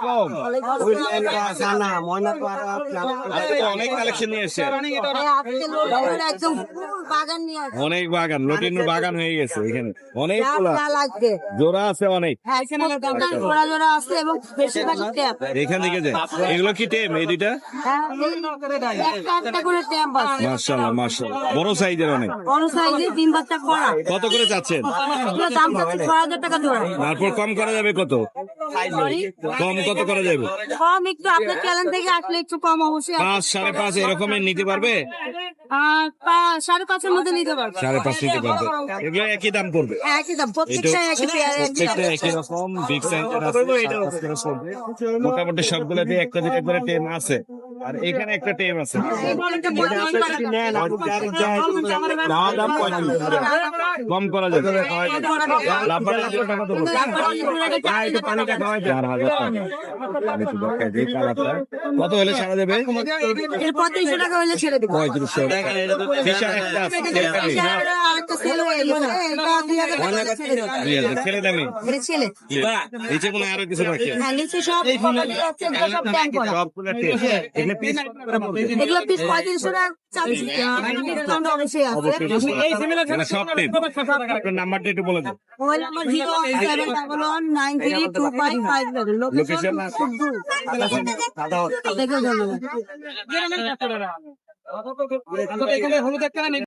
কম। ওই লেহেঙ্গা, জানা, ময়না তো আরো আজকে তো অনেক কালেকশন নিয়ে এসছে, একদম full বাগান নিয়ে আসছে। অনেক বাগান, লটিনের বাগান হয়ে গেছে এখানে, অনেক যা লাগবে। জোড়া আছে অনেক। হ্যাঁ, প্রত্যেকটা জোড়া জোড়া আছে এবং বেশিরভাগই ট্যাপ। এখান থেকে যে এগুলো কি টেম এই দুইটা? হ্যাঁ, একটা একটা করে ট্যাপ আছে। মাশাআল্লাহ মাশাআল্লাহ, বড় সাইজের অনেক। বড় সাইজের ডিম বাচ্চা করা। কত করে চাচ্ছেন? এগুলো দাম চাচ্ছে 6,000 টাকা জোড়া। তারপর কম করা যাবে কত? Sorry? কম কত করা যাবে? কম একটু আপনার চ্যানেল থেকে আসলে একটু কম অবশ্যই আছে। 5 5.5 এরকমের নিতে পারবে? 5.5 মধ্যে নিতে পারবে। 5.5 নিতে পারবে। এগুলো একই দাম পড়বে। একই দাম, প্রত্যেকটা একই পেয়ার, একই দাম। প্রত্যেকটা একই রকম বিগ সাইজের আছে। মোটামুটি সবগুলোতে একটা দুটো করে টেম আছে, আর এখানে একটা টেম আছে। দাম 35 কম করা যাবে। লাফার টাকা তো বলছে। 4,000 টাকা। আমি তো দেখাই দিই কালারটা। কত হলে ছাড়া যাবে? এর 3500 টাকা হলে ছেড়ে দেবো। 3500 ফিশার একটা আছে, আরেকটা ছেলে এটা 2,000 টাকা ছেড়ে দেবো। 2000 ছেলে দামি। এটা ছেলে। নিচে কোনো আরো কিছু বাকি আছে? হ্যাঁ, নিচে সব সব ট্যাঙ্ক করা। সবগুলো টেম। এখানে পিস এগুলো পিস 3500 টাকা চাচ্ছি। ডিসকাউন্ট অবশ্যই আছে। মানে সব টেম। আপনার নাম্বারটা একটু বলে দেন। Mobile number 01711932550। লোকেশন শুদ্ধ। দেখে ধন্যবাদ।